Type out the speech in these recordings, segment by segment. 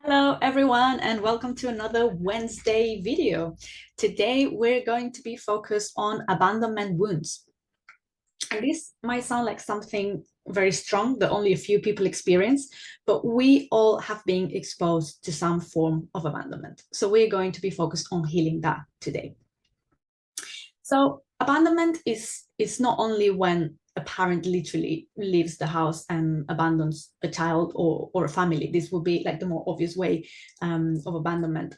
Hello everyone and welcome to another Wednesday video. Today we're going to be focused on abandonment wounds. And this might sound like something very strong that only a few people experience, but we all have been exposed to some form of abandonment. So we're going to be focused on healing that today. So abandonment is not only when a parent literally leaves the house and abandons a child or a family. This would be like the more obvious way of abandonment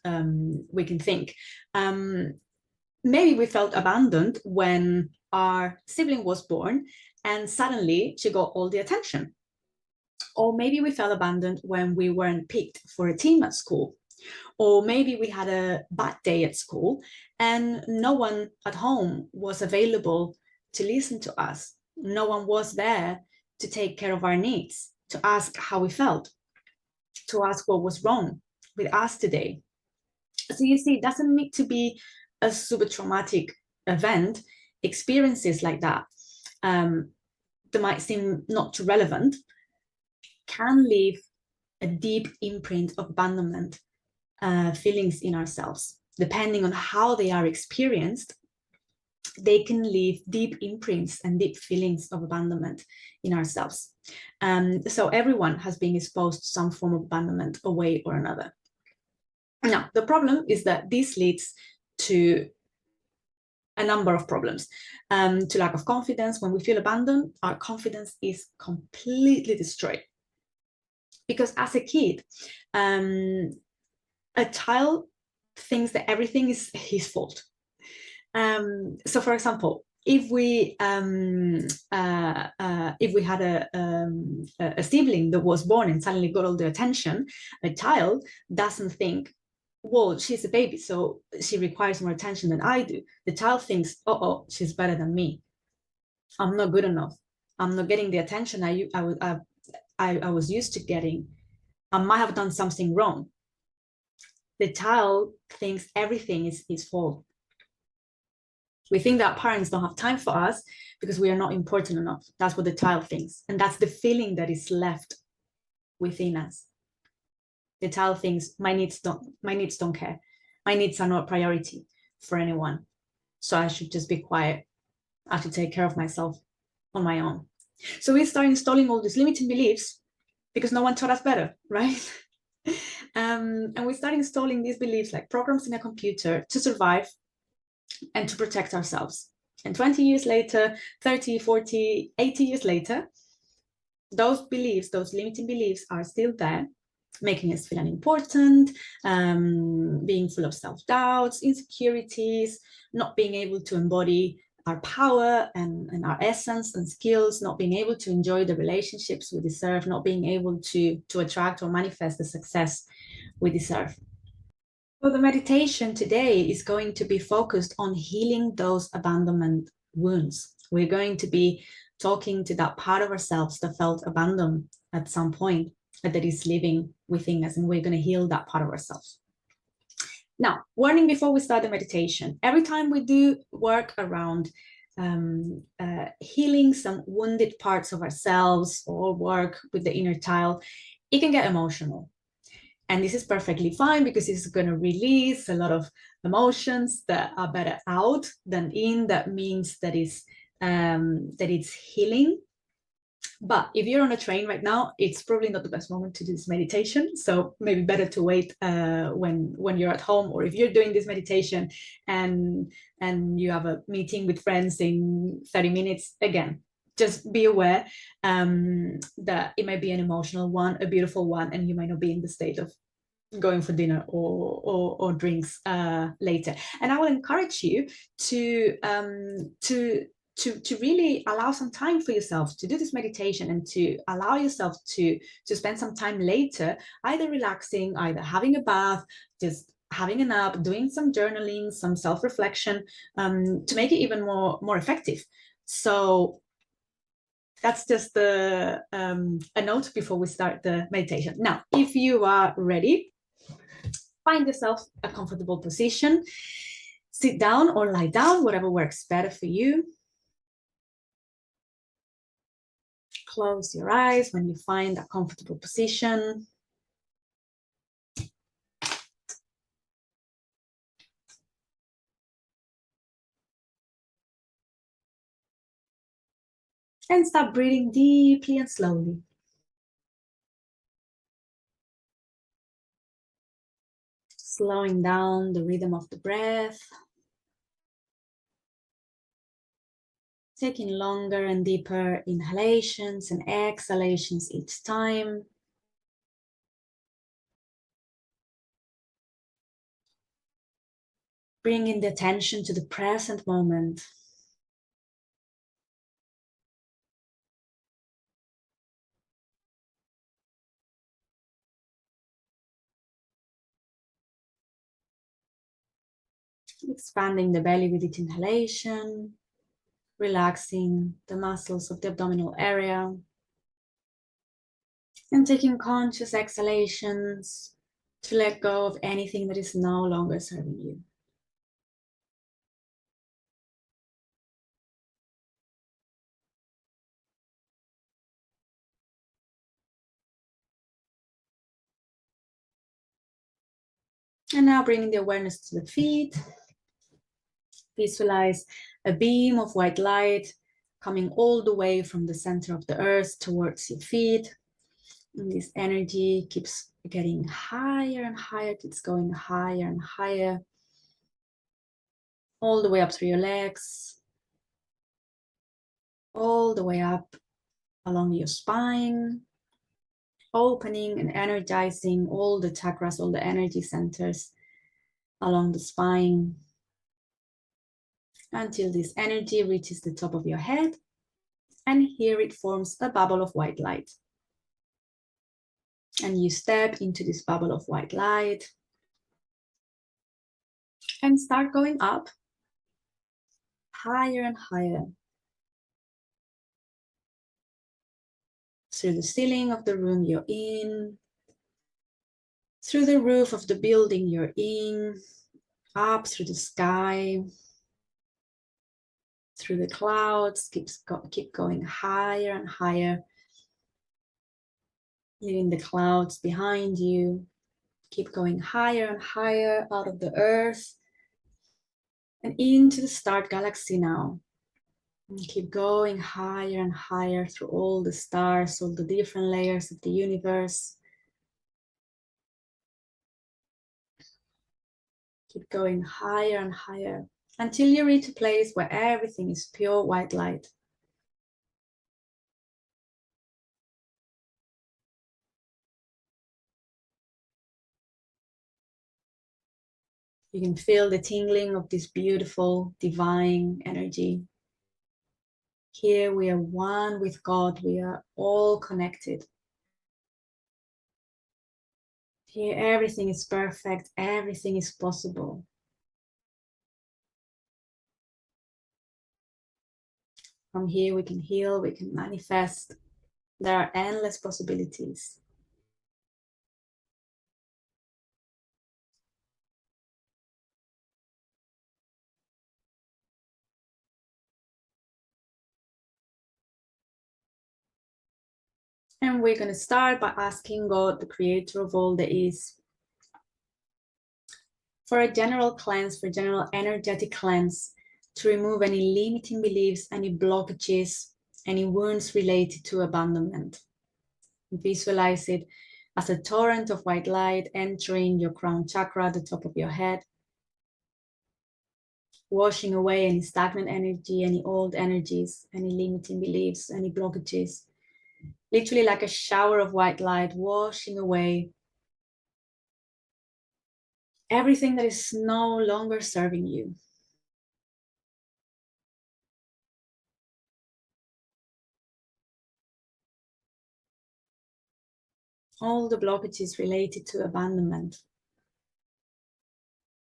we can think. Maybe we felt abandoned when our sibling was born and suddenly she got all the attention. Or maybe we felt abandoned when we weren't picked for a team at school. Or maybe we had a bad day at school and no one at home was available to listen to us. No one was there to take care of our needs, to ask how we felt, to ask what was wrong with us today. So you see, it doesn't need to be a super traumatic event. Experiences like that that might seem not too relevant can leave a deep imprint of abandonment feelings in ourselves. Depending on how they are experienced, they can leave deep imprints and deep feelings of abandonment in ourselves. So everyone has been exposed to some form of abandonment a way or another. Now, the problem is that this leads to a number of problems, to lack of confidence. When we feel abandoned, our confidence is completely destroyed. Because as a kid, a child thinks that everything is his fault. So, for example, if we had a sibling that was born and suddenly got all the attention, a child doesn't think, well, she's a baby, so she requires more attention than I do. The child thinks, oh, she's better than me. I'm not good enough. I'm not getting the attention I was used to getting. I might have done something wrong. The child thinks everything is his fault. We think that parents don't have time for us because we are not important enough. That's what the child thinks. And that's the feeling that is left within us. The child thinks my needs don't care. My needs are not a priority for anyone. So I should just be quiet. I should take care of myself on my own. So we start installing all these limiting beliefs because no one taught us better, right? And we start installing these beliefs like programs in a computer to survive and to protect ourselves. And 20 years later, 30, 40, 80 years later, those beliefs, those limiting beliefs are still there, making us feel unimportant, being full of self-doubts, insecurities, not being able to embody our power and our essence and skills, not being able to enjoy the relationships we deserve, not being able to attract or manifest the success we deserve. So the meditation today is going to be focused on healing those abandonment wounds. We're going to be talking to that part of ourselves that felt abandoned at some point, that is living within us, and we're going to heal that part of ourselves. Now, warning before we start the meditation, every time we do work around healing some wounded parts of ourselves or work with the inner child, it can get emotional. And this is perfectly fine because it's going to release a lot of emotions that are better out than in. That means that it's healing. But if you're on a train right now, it's probably not the best moment to do this meditation. So maybe better to wait when you're at home, or if you're doing this meditation and you have a meeting with friends in 30 minutes, again, just be aware that it might be an emotional one, a beautiful one, and you might not be in the state of going for dinner or drinks later. And I will encourage you to really allow some time for yourself to do this meditation and to allow yourself to spend some time later, either relaxing, either having a bath, just having a nap, doing some journaling, some self-reflection, to make it even more effective. So that's just a note before we start the meditation. Now, if you are ready, find yourself a comfortable position. Sit down or lie down, whatever works better for you. Close your eyes when you find a comfortable position. And start breathing deeply and slowly. Slowing down the rhythm of the breath. Taking longer and deeper inhalations and exhalations each time. Bringing the attention to the present moment. Expanding the belly with each inhalation. Relaxing the muscles of the abdominal area. And taking conscious exhalations to let go of anything that is no longer serving you. And now bringing the awareness to the feet. Visualize a beam of white light coming all the way from the center of the earth towards your feet. And this energy keeps getting higher and higher, keeps going higher and higher, all the way up through your legs, all the way up along your spine, opening and energizing all the chakras, all the energy centers along the spine, until this energy reaches the top of your head, and here it forms a bubble of white light. And you step into this bubble of white light and start going up higher and higher through the ceiling of the room you're in, through the roof of the building you're in, up through the sky, through the clouds. Keep going higher and higher, leaving the clouds behind you. Keep going higher and higher out of the earth and into the star galaxy now. And keep going higher and higher through all the stars, all the different layers of the universe. Keep going higher and higher until you reach a place where everything is pure white light. You can feel the tingling of this beautiful divine energy. Here we are one with God. We are all connected. Here everything is perfect. Everything is possible. From here we can heal, we can manifest. There are endless possibilities. And we're going to start by asking God, the creator of all that is, for a general cleanse, for a general energetic cleanse, to remove any limiting beliefs, any blockages, any wounds related to abandonment. Visualize it as a torrent of white light entering your crown chakra, the top of your head, washing away any stagnant energy, any old energies, any limiting beliefs, any blockages. Literally like a shower of white light, washing away everything that is no longer serving you. All the blockages related to abandonment.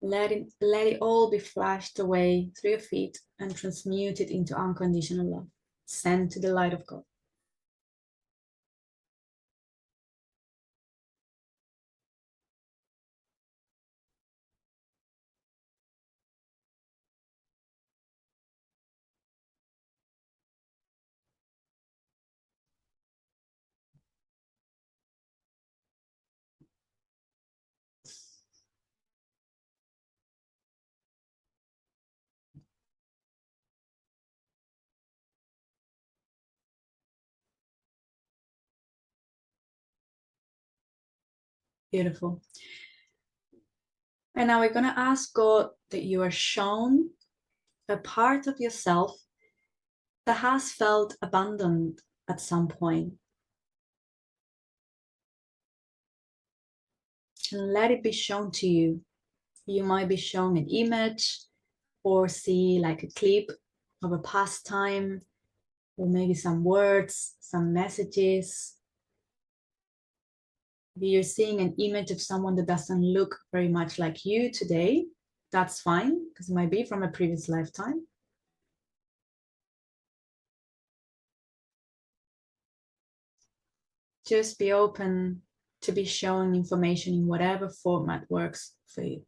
Let it all be flashed away through your feet and transmuted into unconditional love. Sent to the light of God. Beautiful. And now we're going to ask God that you are shown a part of yourself that has felt abandoned at some point. And let it be shown to you. You might be shown an image or see like a clip of a past time, or maybe some words, some messages. If you're seeing an image of someone that doesn't look very much like you today, that's fine, because it might be from a previous lifetime. Just be open to be shown information in whatever format works for you.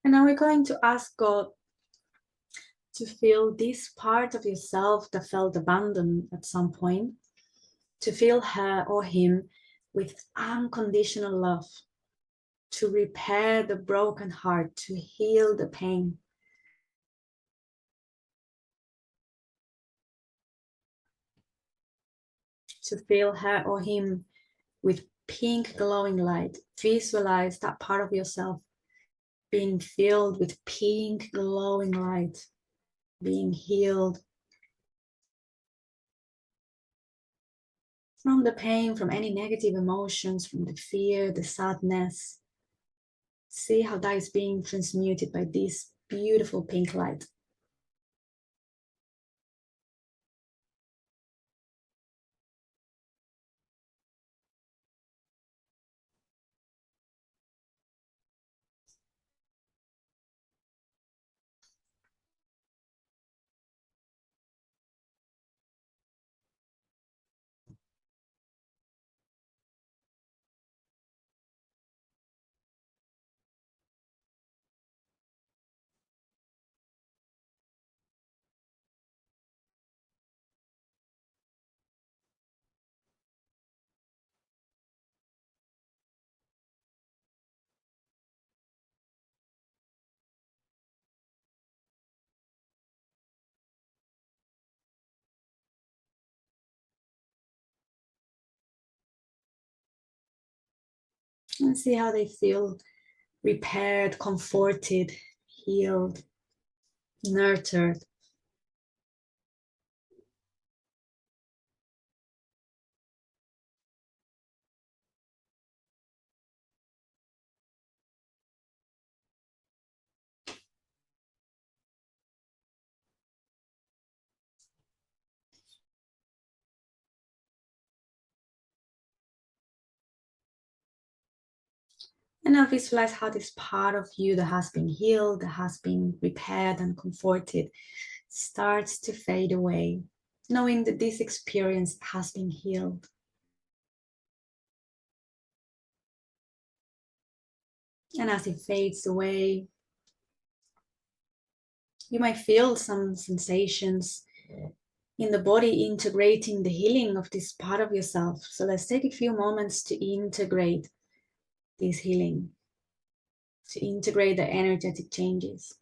And now we're going to ask God to feel this part of yourself that felt abandoned at some point, to feel her or him with unconditional love, to repair the broken heart, to heal the pain. To feel her or him with pink glowing light. Visualize that part of yourself being filled with pink glowing light, being healed from the pain, from any negative emotions, from the fear, the sadness. See how that is being transmuted by this beautiful pink light. And see how they feel repaired, comforted, healed, nurtured. And now visualize how this part of you that has been healed, that has been repaired and comforted, starts to fade away, knowing that this experience has been healed. And as it fades away, you might feel some sensations in the body integrating the healing of this part of yourself. So let's take a few moments to integrate this healing, to integrate the energetic changes.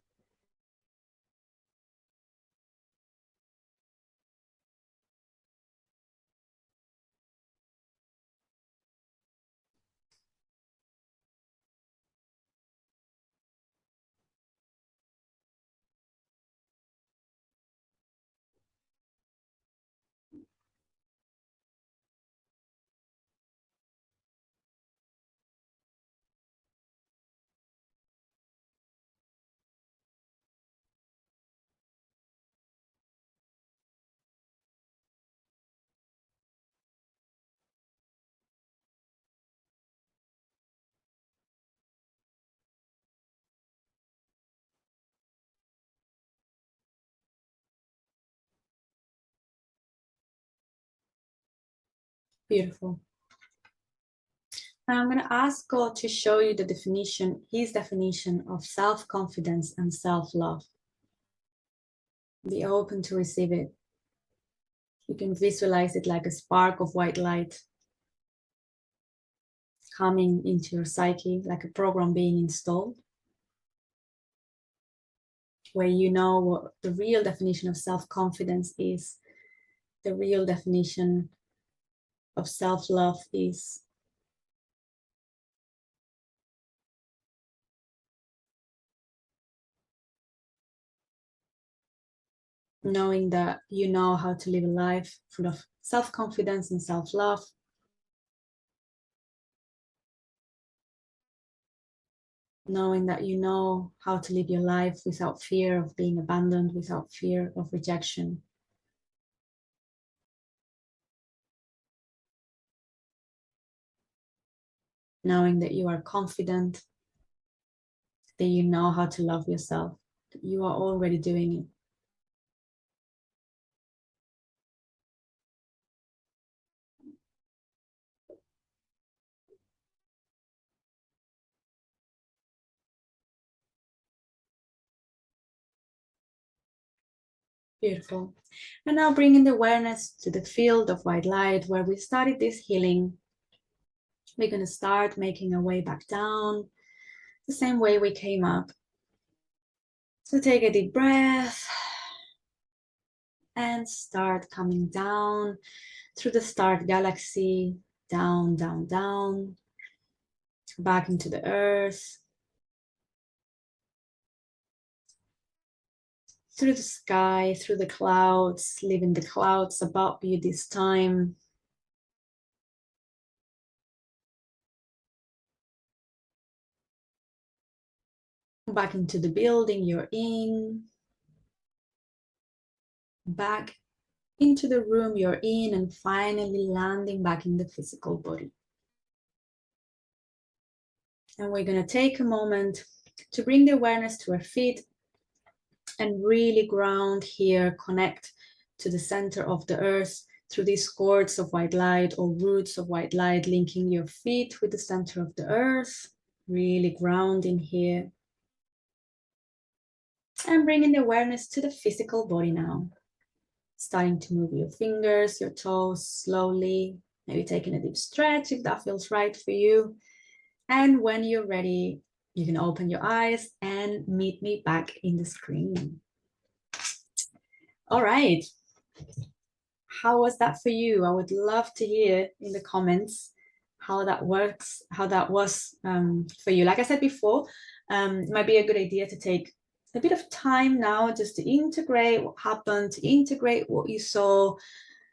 Beautiful. And I'm going to ask God to show you the definition, his definition of self-confidence and self-love. Be open to receive it. You can visualize it like a spark of white light coming into your psyche, like a program being installed, where you know what the real definition of self-confidence is, the real definition of self-love is. Knowing that you know how to live a life full of self-confidence and self-love. Knowing that you know how to live your life without fear of being abandoned, without fear of rejection. Knowing that you are confident, that you know how to love yourself, that you are already doing it. Beautiful. And now bringing the awareness to the field of white light where we started this healing. We're going to start making our way back down the same way we came up. So take a deep breath and start coming down through the star galaxy, down, down, down, back into the earth, through the sky, through the clouds, leaving the clouds above you this time. Back into the building you're in, back into the room you're in, and finally landing back in the physical body. And we're going to take a moment to bring the awareness to our feet and really ground here, connect to the center of the earth through these cords of white light or roots of white light, linking your feet with the center of the earth, really grounding here. And bringing the awareness to the physical body now. Starting to move your fingers, your toes slowly, maybe taking a deep stretch if that feels right for you. And when you're ready, you can open your eyes and meet me back in the screen. All right. How was that for you? I would love to hear in the comments how that works, how that was for you. Like I said before, it might be a good idea to take a bit of time now just to integrate what happened, to integrate what you saw,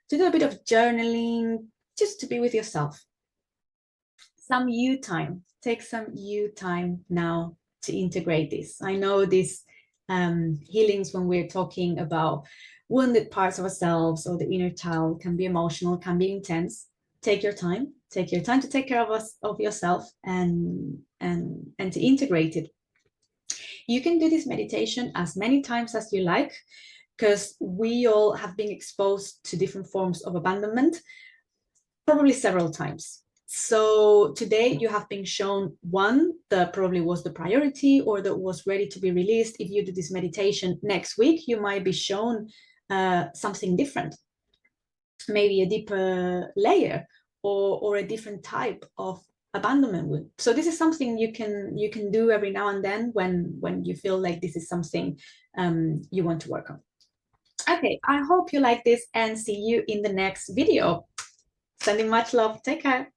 to do a bit of journaling, just to be with yourself. Some you time. Take some you time now to integrate this. I know these healings, when we're talking about wounded parts of ourselves or the inner child, can be emotional, can be intense. Take your time. Take your time to take care of yourself and to integrate it. You can do this meditation as many times as you like, because we all have been exposed to different forms of abandonment, probably several times. So today you have been shown one that probably was the priority or that was ready to be released. If you do this meditation next week, you might be shown something different, maybe a deeper layer or a different type of abandonment wound. So this is something you can do every now and then when you feel like this is something you want to work on. Okay, I hope you like this and see you in the next video. Sending much love. Take care.